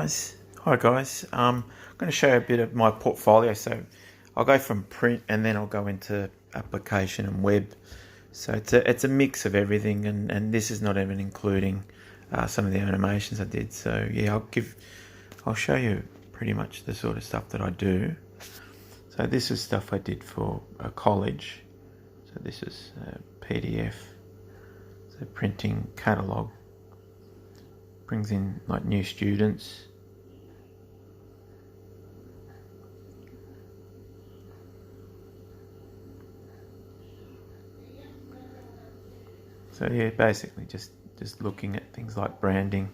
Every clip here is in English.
guys. Hi guys. I'm going to show you a bit of my portfolio. So I'll go from print and then I'll go into application and web. So it's a mix of everything, and this is not even including some of the animations I did. So yeah, I'll show you pretty much the sort of stuff that I do. So this is stuff I did for a college. So this is PDF. So printing catalogue. Brings in like new students. So yeah, basically just looking at things like branding.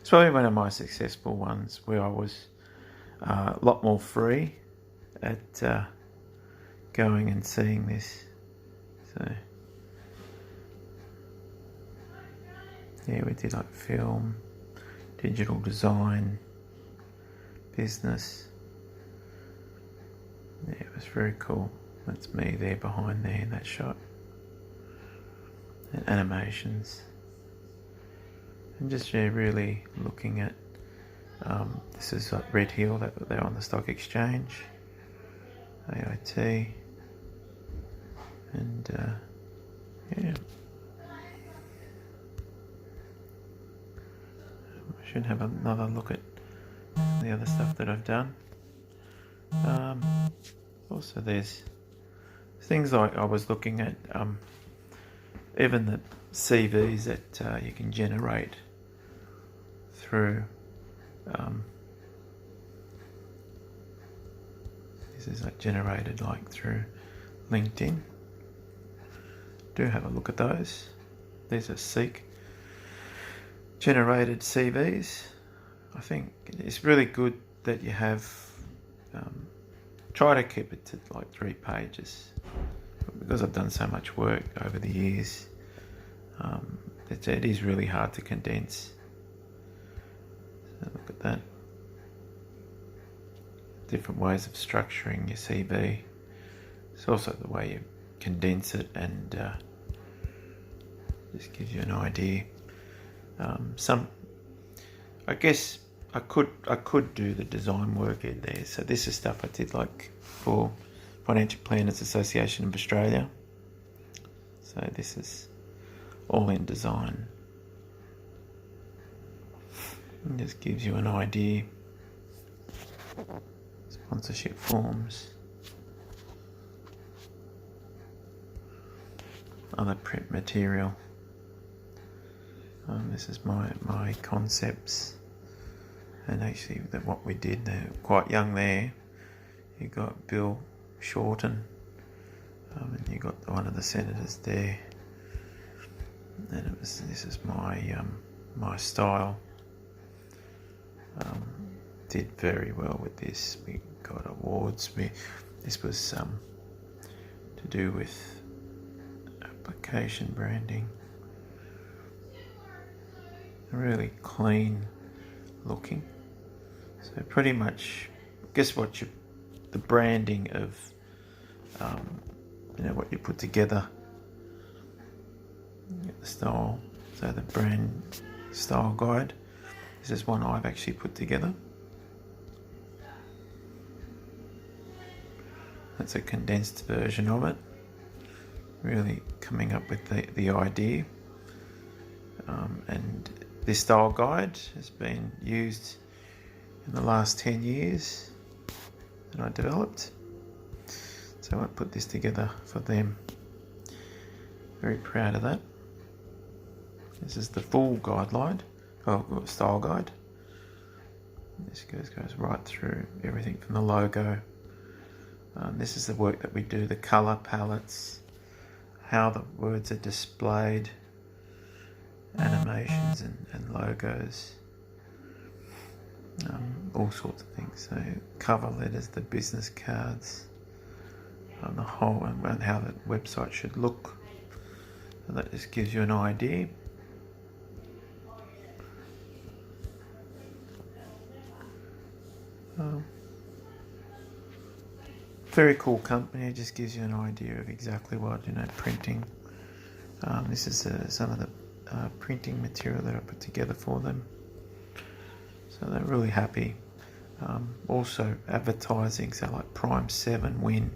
It's probably one of my successful ones where I was a lot more free at going and seeing this. So yeah, we did like film, digital design, business. Yeah, it was very cool. That's me there behind there in that shot. And animations. And just really looking at, this is like Red Hill, that they're on the stock exchange, AIT, and yeah. I should have another look at the other stuff that I've done. Also there's things like I was looking at, even the CVs that you can generate through, this is like generated like through LinkedIn. Do have a look at those. These are Seek generated CVs. I think it's really good that you have, try to keep it to like 3 pages, because I've done so much work over the years. It is really hard to condense. So look at that. Different ways of structuring your CV. It's also the way you condense it, and just gives you an idea. I guess I could do the design work in there. So this is stuff I did like for Financial Planners Association of Australia. So this is all in design. It just gives you an idea. Sponsorship forms. Other print material. This is my concepts, and actually what we did, they're quite young there. You got Bill Shorten, and you got one of the senators there, and this is my style. Did very well with this. We got awards. This was to do with application branding. Really clean looking. So pretty much, guess what the branding of, what you put together. You get the style. So the brand style guide. This is one I've actually put together. That's a condensed version of it. Really coming up with the idea. And this style guide has been used in the last 10 years that I developed. So I put this together for them. Very proud of that. This is the full guideline, style guide. This goes right through everything from the logo. This is the work that we do, the colour palettes, how the words are displayed, animations and logos, all sorts of things. So cover letters, the business cards, the whole, and how the website should look. So that just gives you an idea. Very cool company. It just gives you an idea of exactly what, printing. This is some of the printing material that I put together for them. So they're really happy. Also advertising, so like Prime 7 Win,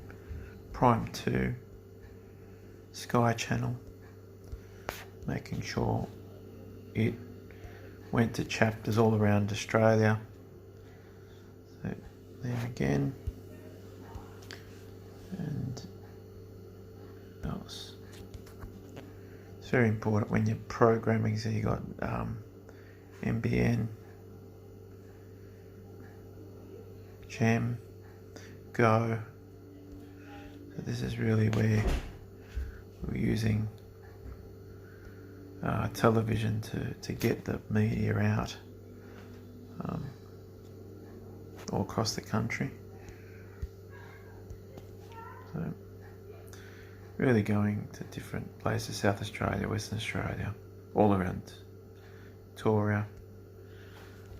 Prime 2, Sky Channel, making sure it went to chapters all around Australia. So there again. And else. It's very important when you're programming, so you got NBN, Gem, Go. So this is really where we're using television to get the media out all across the country. So really going to different places, South Australia, Western Australia, all around Victoria.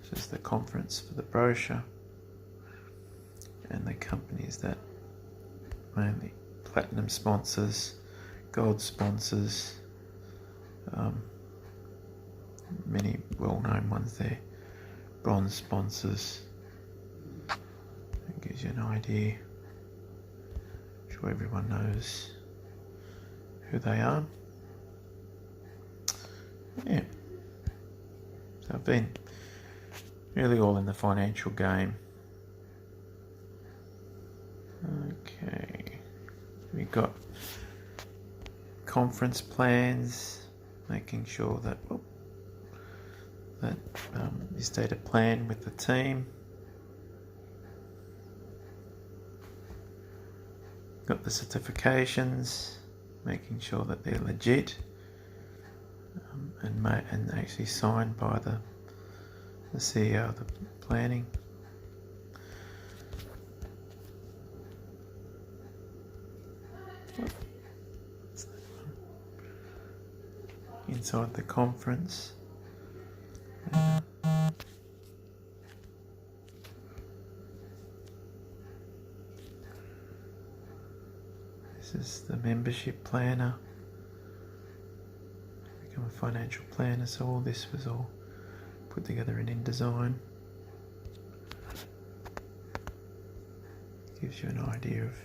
This is the conference for the brochure, and the companies that mainly platinum sponsors, gold sponsors, many well-known ones there, bronze sponsors. It gives you an idea. I'm sure everyone knows who they are. Yeah. So I've been really all in the financial game. Okay. We've got conference plans, making sure that you state a plan with the team. Got the certifications, making sure that they're legit and actually signed by the CEO of the planning. Inside the conference. This is the membership planner. Become a financial planner, so all this was all put together in InDesign. Gives you an idea of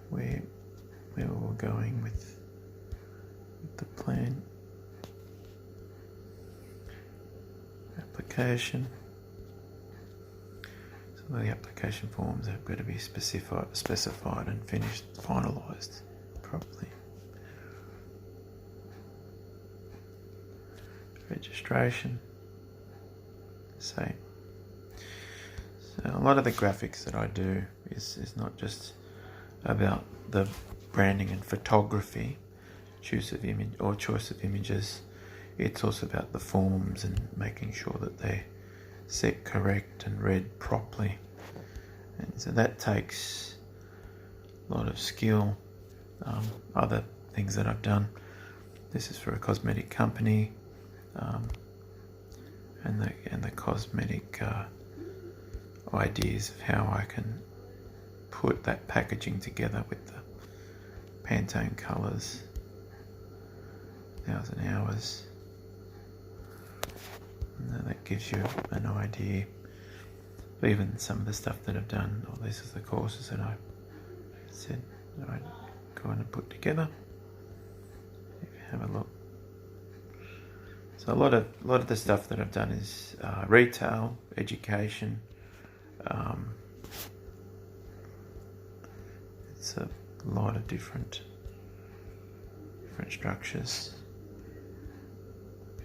where we're going with the plan. Application. Some of the application forms have got to be specified and finalised properly. Registration. Same. So a lot of the graphics that I do is not just about the branding and photography, choice of images. It's also about the forms and making sure that they're set correct and read properly. And so that takes a lot of skill. Other things that I've done, this is for a cosmetic company, and the cosmetic ideas of how I can put that packaging together with the Pantone colours, 1,000 hours. And that gives you an idea. Even some of the stuff that I've done, or this is the courses that I said that I kind of put together. If you have a look. So a lot of the stuff that I've done is retail, education. It's a lot of different structures.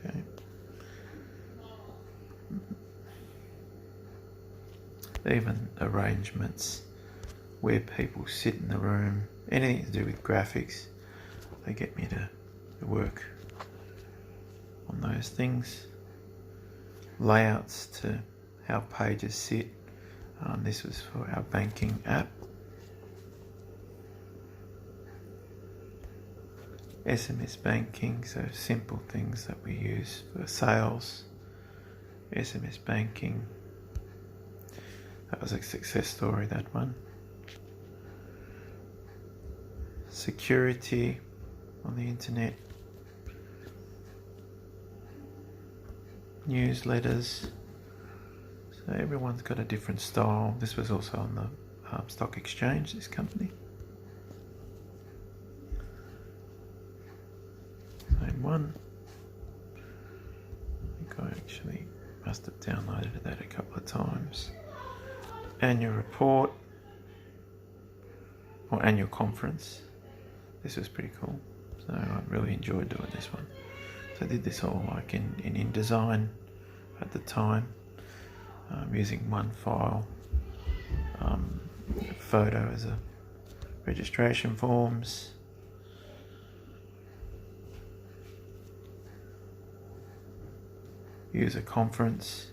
Okay. Even arrangements where people sit in the room, anything to do with graphics, they get me to work on those things. Layouts to how pages sit. This was for our banking app. SMS banking, so simple things that we use for sales. SMS banking. That was a success story, that one. Security on the internet. Newsletters. So everyone's got a different style. This was also on the stock exchange, this company. Same one. I think I actually must have downloaded that a couple of times. Annual report, or annual conference. This was pretty cool. So I really enjoyed doing this one. So I did this all like in InDesign at the time, using one file, photo as a registration forms, user conference,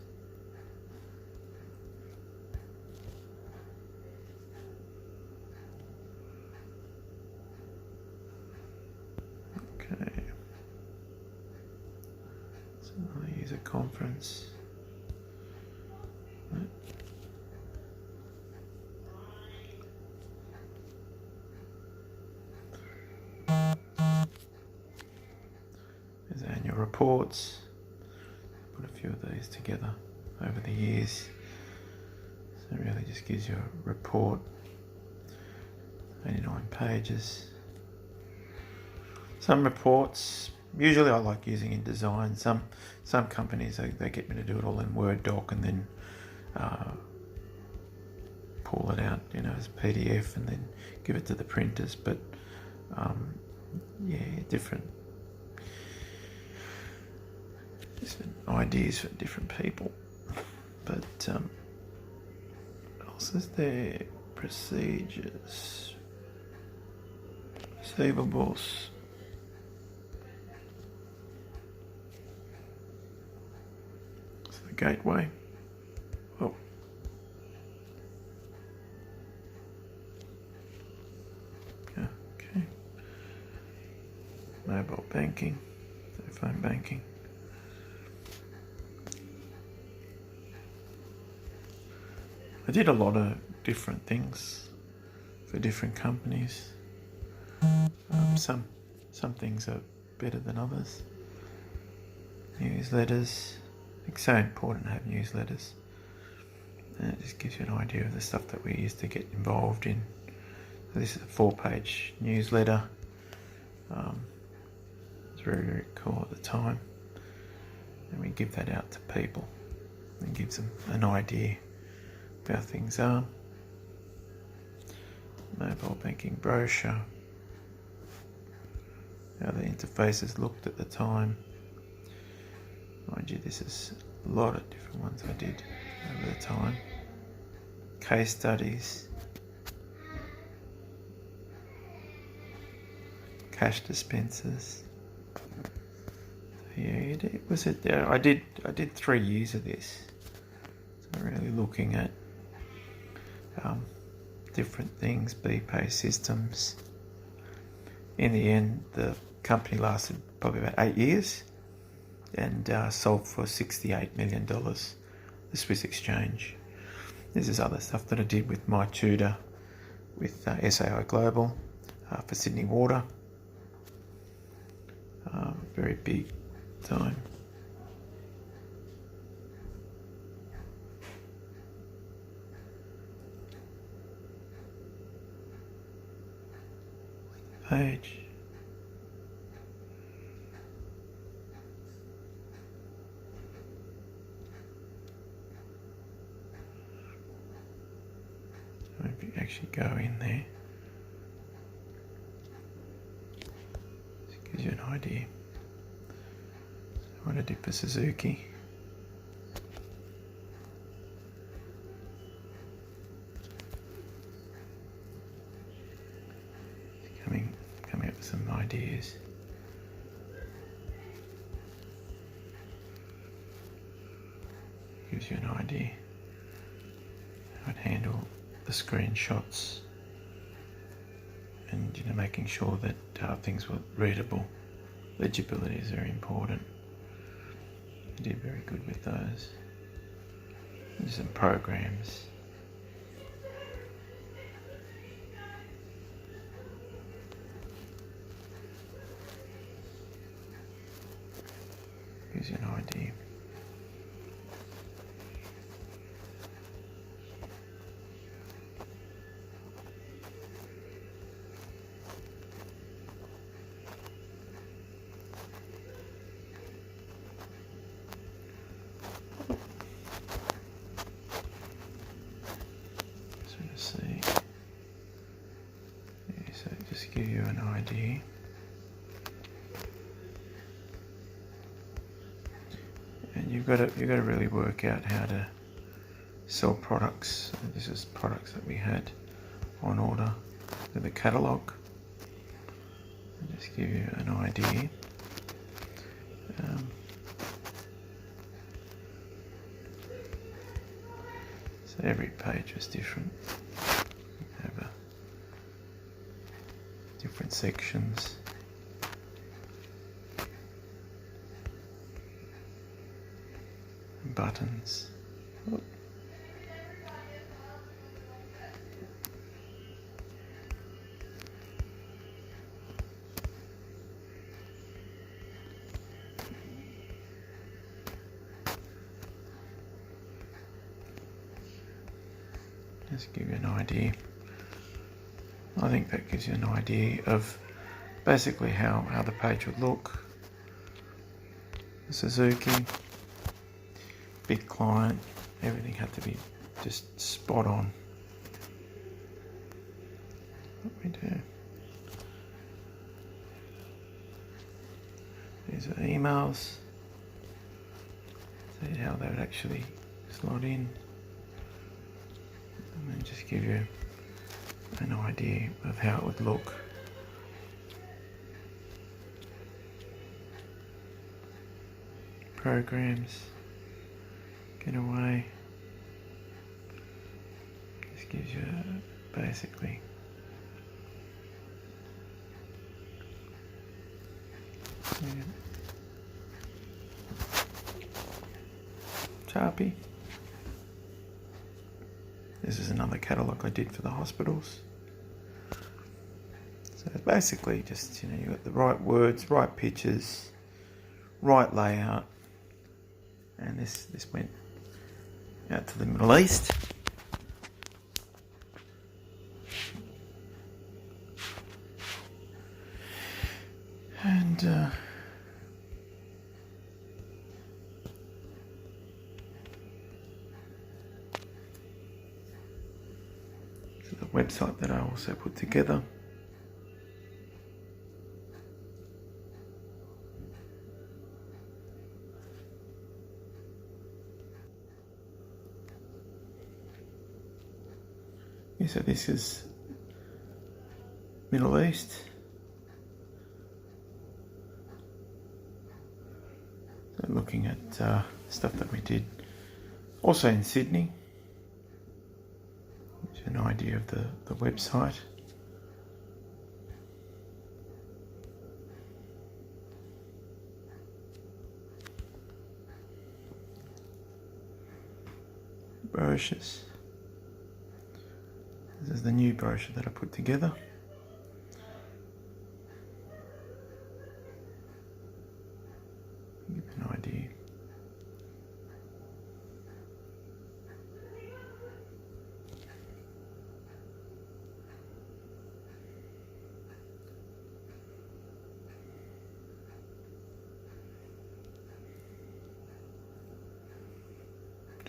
okay, so I use a conference. There's annual reports. Put a few of these together over the years. So it really just gives you a report. 89 pages. Some reports, usually I like using InDesign. Some companies, they get me to do it all in Word doc and then pull it out, as a PDF and then give it to the printers. But yeah, different ideas for different people. But what else is there? Procedures, receivables. So the gateway. Oh. Okay. Mobile banking, phone banking. I did a lot of different things for different companies. Some things are better than others. Newsletters. It's so important to have newsletters. And it just gives you an idea of the stuff that we used to get involved in. So this is a 4-page newsletter. It's very, very cool at the time. And we give that out to people and gives them an idea of how things are. Mobile banking brochure. How the interfaces looked at the time. Mind you, this is a lot of different ones I did over the time. Case studies. Cash dispensers. Yeah, was it there? I did 3 years of this. So really looking at different things, BPay systems. In the end, the company lasted probably about 8 years and sold for $68 million, the Swiss Exchange. This is other stuff that I did with my tutor with SAI Global for Sydney Water. Very big time. Page. If you actually go in there, it gives you an idea. What I did for Suzuki. Coming up with some ideas. Gives you an idea how to handle the screenshots and making sure that things were readable. Legibility is very important. I did very good with those. And some programs. Gives you an idea. give you an idea. And you've got to really work out how to sell products. This is products that we had on order with the catalogue. I'll just give you an idea. So every page was different. We have different sections. Buttons. Just give you an idea. I think that gives you an idea of basically how the page would look. The Suzuki, big client, everything had to be just spot on. What we do. These are emails. See how they would actually slot in. And then just give you an idea of how it would look. Programs, get away. Just gives you basically Sharpie. This is another catalogue I did for the hospitals. So it's basically just, you got the right words, right pictures, right layout, and this went out to the Middle East. And the website that I also put together. Yeah, so this is Middle East. So looking at stuff that we did also in Sydney. An idea of the website. Brochures. This is the new brochure that I put together. Give you an idea.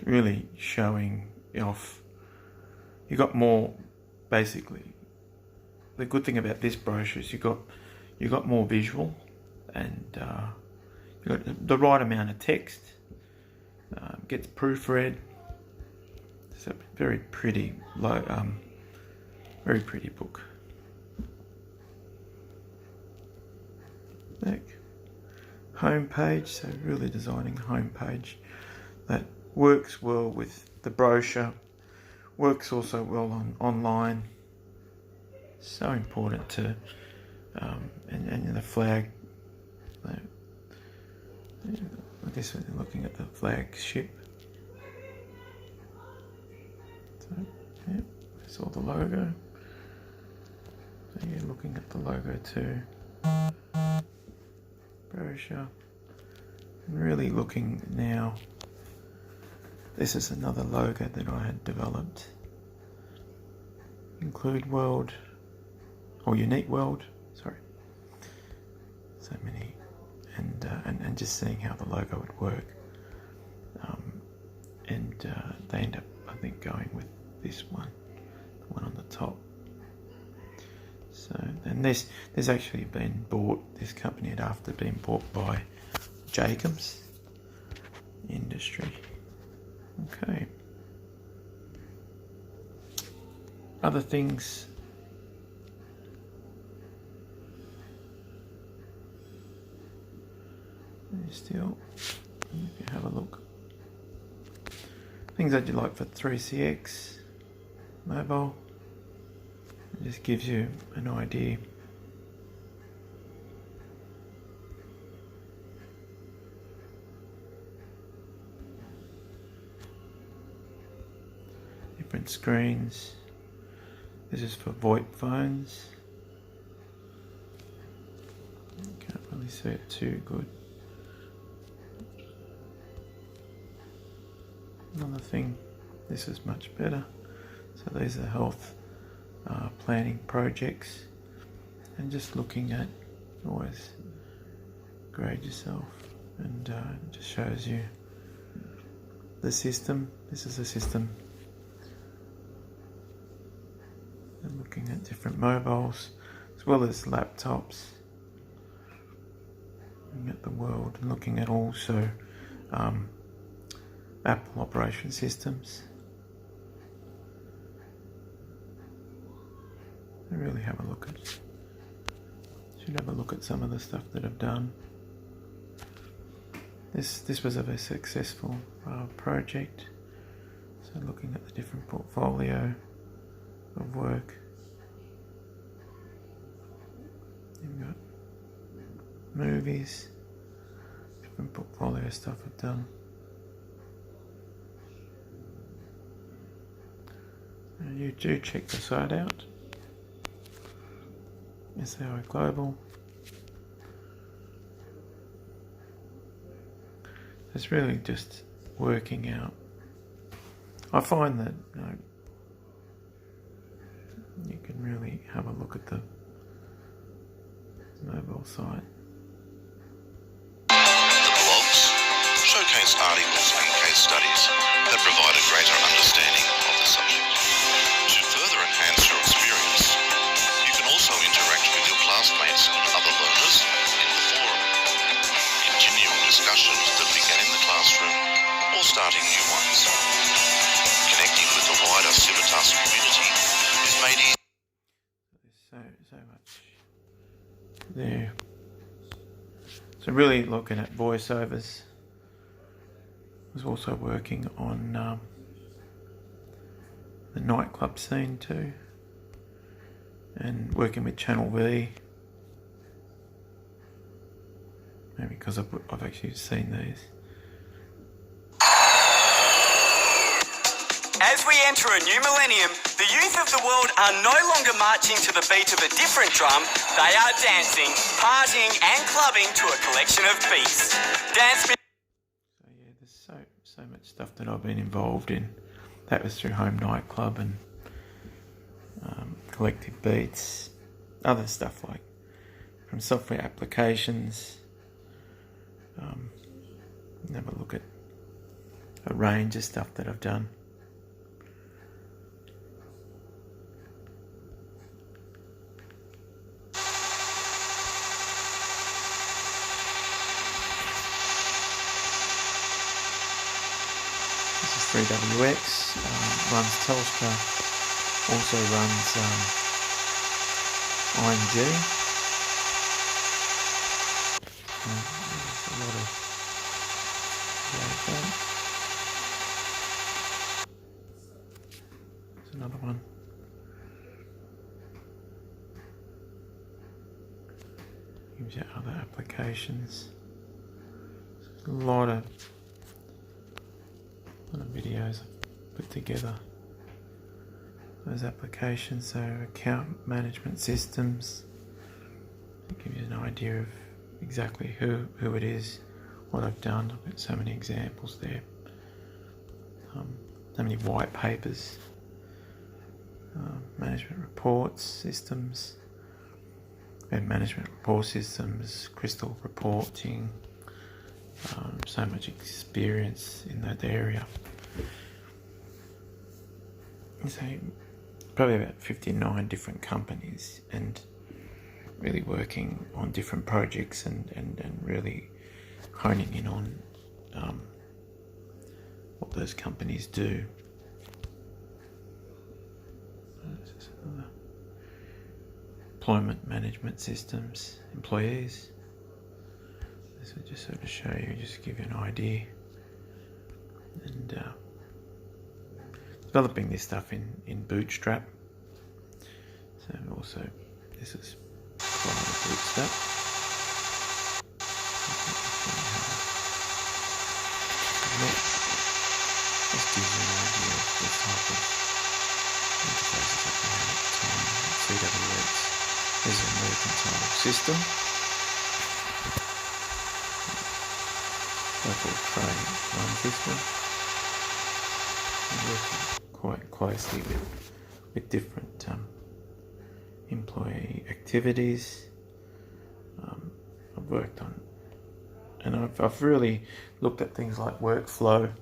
Really showing off. You got more, basically. The good thing about this brochure is you got more visual, and you got the right amount of text. Gets proofread. It's a very pretty, very pretty book. Back home page. So really designing the home page that works well with the brochure, works also well online. So important to, and the flag. I guess we're looking at the flagship. So, yeah, I saw the logo. So you're looking at the logo too. Brochure. And really looking now. This is another logo that I had developed. Include world, or unique world, sorry. So many, and just seeing how the logo would work. They end up, I think, going with this one, the one on the top. So So, and this actually been bought, this company had after been bought by Jacobs Industry. Okay. Other things. Still, you can have a look. Things that you like for 3CX mobile. It just gives you an idea. Different screens. This is for VoIP phones. Can't really see it too good. Another thing, this is much better. So these are health planning projects, and just looking at, always grade yourself, and it just shows you the system. This is a system. And looking at different mobiles as well as laptops, looking at the world, and looking at also Apple operation systems. I really have a look at, should have a look at some of the stuff that I've done. This was a very successful project. So looking at the different portfolio of work. You've got movies, different portfolio stuff I've done. And you do check the site out. SAI Global. It's really just working out. I find that you can really have a look at the mobile site. The blogs showcase articles and case studies that provide a greater understanding of the subject. To further enhance your experience, you can also interact with your classmates and other learners in the forum, continuing discussions that began in the classroom or starting new ones. Connecting with the wider Civitas community is made easy. So much there. So really looking at voiceovers. I was also working on the nightclub scene too, and working with Channel V. Maybe because I've actually seen these. As we enter a new millennium, the youth of the world are no longer marching to the beat of a different drum. They are dancing, partying and clubbing to a collection of beats. Dance. So yeah, there's so much stuff that I've been involved in. That was through Home Nightclub and Collective Beats. Other stuff like from software applications. Have a look at a range of stuff that I've done. This is 3WX, runs Telstra, also runs ING. There's a lot of there's another one. Gives you other applications. A lot of videos I've put together. Those applications, so account management systems. It gives you an idea of exactly who it is, what I've done. I've got so many examples there. So many white papers, management reports, systems, web management report systems, crystal reporting. So much experience in that area. So probably about 59 different companies, and really working on different projects and really honing in on what those companies do. Employment management systems, employees. This will just sort of show you, just give you an idea. And developing this stuff in Bootstrap. So also, this is quite a Bootstrap. This gives you an idea of the type of interfaces that we have at the time. CWX is a mercantile system. Local trade runs this one. We're working quite closely with different employee activities. I've worked on, and I've really looked at things like workflow.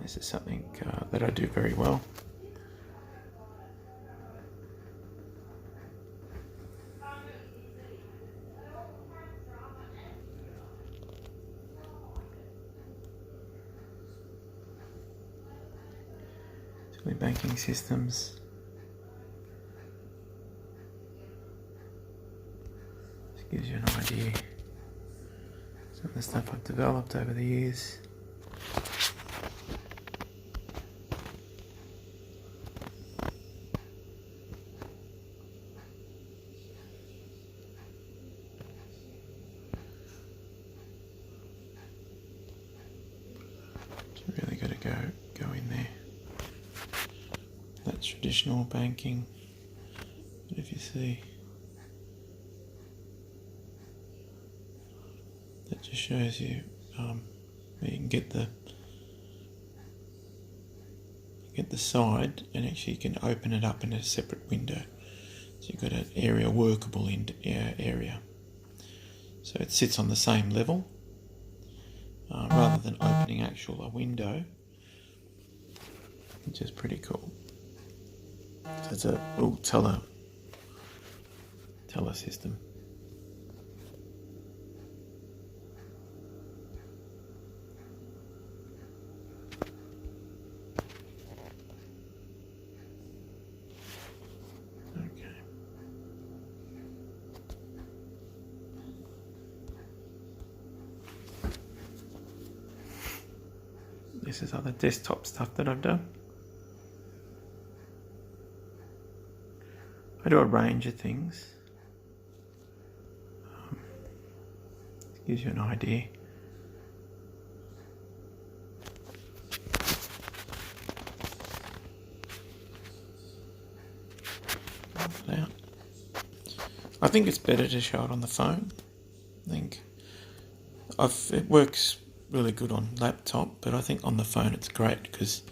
This is something that I do very well. Banking systems. This gives you an idea. Some of the stuff I've developed over the years. It's really got to go in there. That's traditional banking, but if you see, that just shows you where you can get the side, and actually you can open it up in a separate window. So you've got an area workable area. So it sits on the same level, rather than opening a window, which is pretty cool. So it's a teller system. Okay. This is other desktop stuff that I've done. I do a range of things. It gives you an idea. I think it's better to show it on the phone. I think it works really good on laptop, but I think on the phone it's great because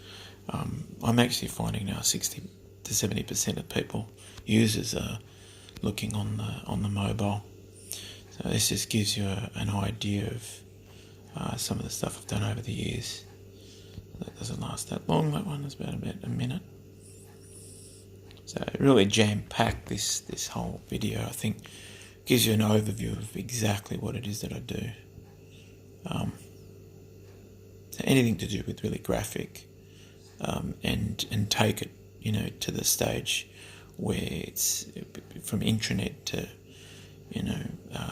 I'm actually finding now 60 to 70% of people, users, are looking on the mobile. So this just gives you an idea of some of the stuff I've done over the years. That doesn't last that long. That one is about a minute. So really jam-packed this whole video. I think gives you an overview of exactly what it is that I do. So anything to do with really graphic, and take it, to the stage where it's from intranet to,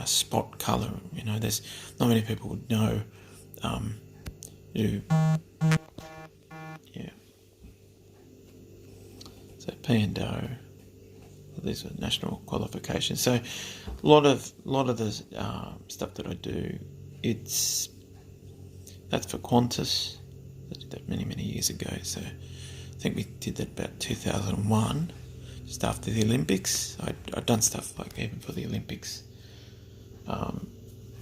spot color. There's not many people would know. So P&O, these are national qualifications. So a lot of the stuff that I do, that's for Qantas. I did that many years ago. So I think we did that about 2001, just after the Olympics. I'd done stuff like even for the Olympics, but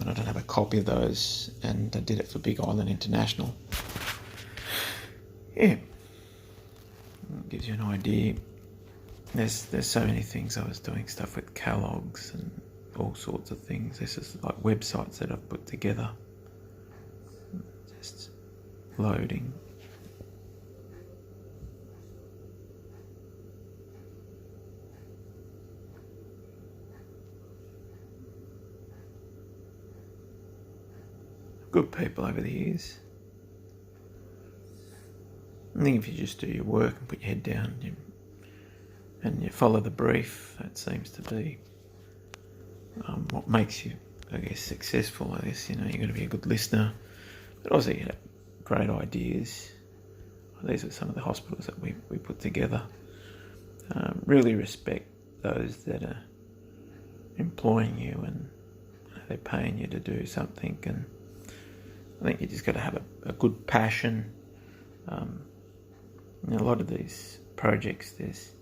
I don't have a copy of those. And I did it for Big Island International. Yeah. It gives you an idea. There's so many things. I was doing stuff with Kellogg's and all sorts of things. This is like websites that I've put together. Just loading. good people over the years. I think if you just do your work and put your head down and you follow the brief, that seems to be what makes you, I guess, successful. I guess, you've got to be a good listener, but also you have great ideas. These are some of the hospitals that we put together. Really respect those that are employing you and they're paying you to do something, and I think you just got to have a good passion. A lot of these projects, there's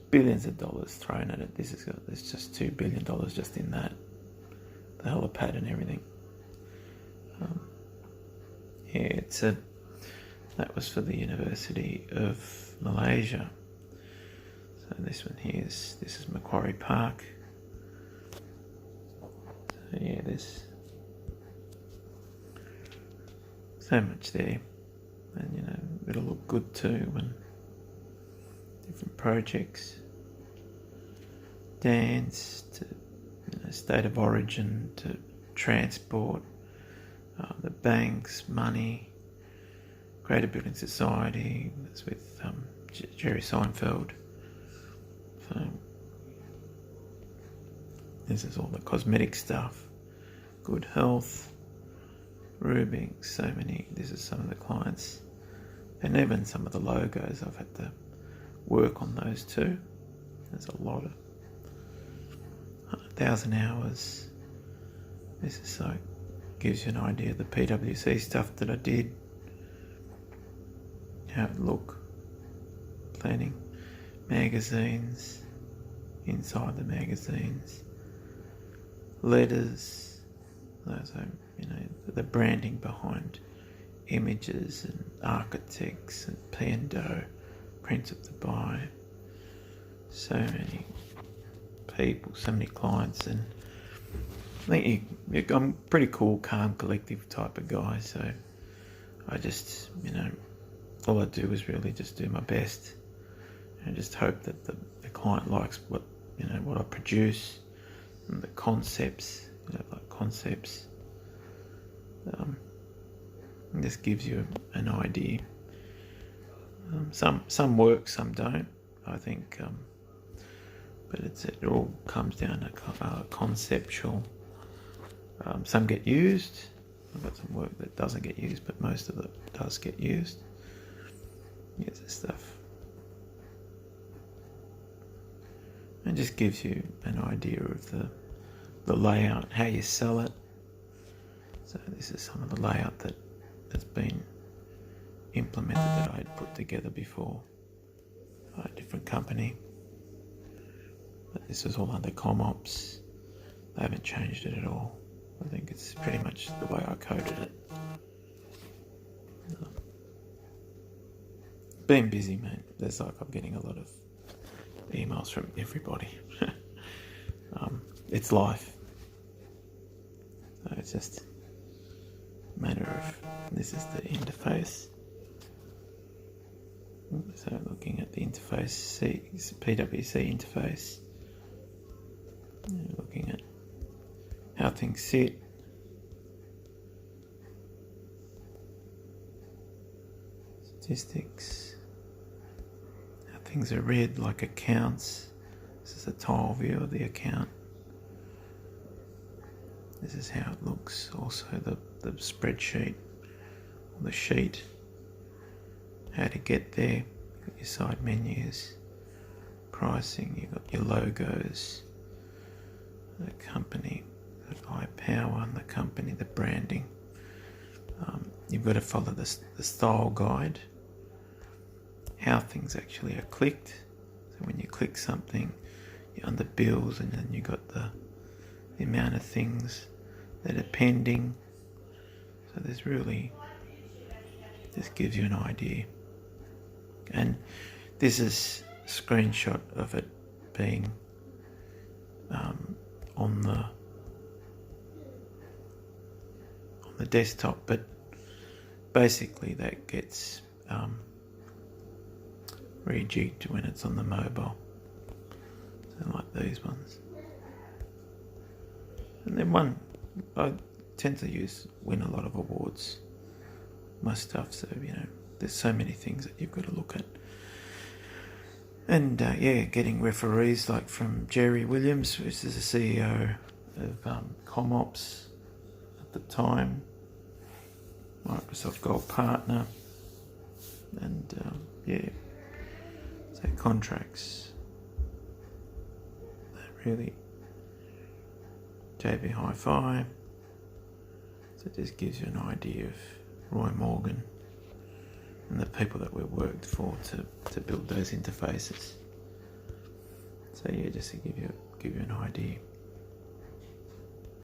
billions of dollars thrown at it. There's just $2 billion just in that, the helipad and everything. That was for the University of Malaysia. So this one here this is Macquarie Park. So yeah, there's so much there, and it'll look good too when different projects, dance to state of origin to transport, the banks, money, Greater Building Society. That's with Jerry Seinfeld. So this is all the cosmetic stuff, good health, Rubik, so many. This is some of the clients, and even some of the logos. I've had to work on those too. There's a lot of 1,000 hours. This is so gives you an idea of the PwC stuff that I did, how it look, planning magazines, inside the magazines, letters, those are, the branding behind images and architects and P&O, Prince of Dubai, so many people, so many clients, and I think I'm a pretty cool, calm, collective type of guy, so I just, all I do is really just do my best and just hope that the client likes what I produce, and the concepts, concepts. This gives you an idea. Some work, some don't, I think, but it all comes down to conceptual. Some get used. I've got some work that doesn't get used, but most of it does get used. Here's the stuff. It just gives you an idea of the layout, how you sell it. So this is some of the layout that's been implemented that I had put together before by a different company. But this is all under ComOps. They haven't changed it at all. I think it's pretty much the way I coded it. Been busy, man. There's I'm getting a lot of emails from everybody. It's life. So it's just a matter of, this is the interface. So looking at the interface, PwC interface, looking at how things sit, statistics, how things are read like accounts. This is a tile view of the account. This is how it looks. Also the spreadsheet, or the sheet, how to get there. You've got your side menus, pricing, you've got your logos, the company, the iPower and the company, the branding. You've got to follow the style guide, how things actually are clicked. So when you click something, you're under bills, and then you've got the amount of things that are pending. So there's really, this gives you an idea. And this is a screenshot of it being on the desktop, but basically that gets rejigged when it's on the mobile. So like these ones. And then tend to win a lot of awards, my stuff. So, there's so many things that you've got to look at. And, getting referees like from Jerry Williams, which is the CEO of ComOps at the time, Microsoft Gold Partner, and, so contracts. That really, JB Hi-Fi. So it just gives you an idea of Roy Morgan and the people that we worked for to build those interfaces. So just to give you an idea.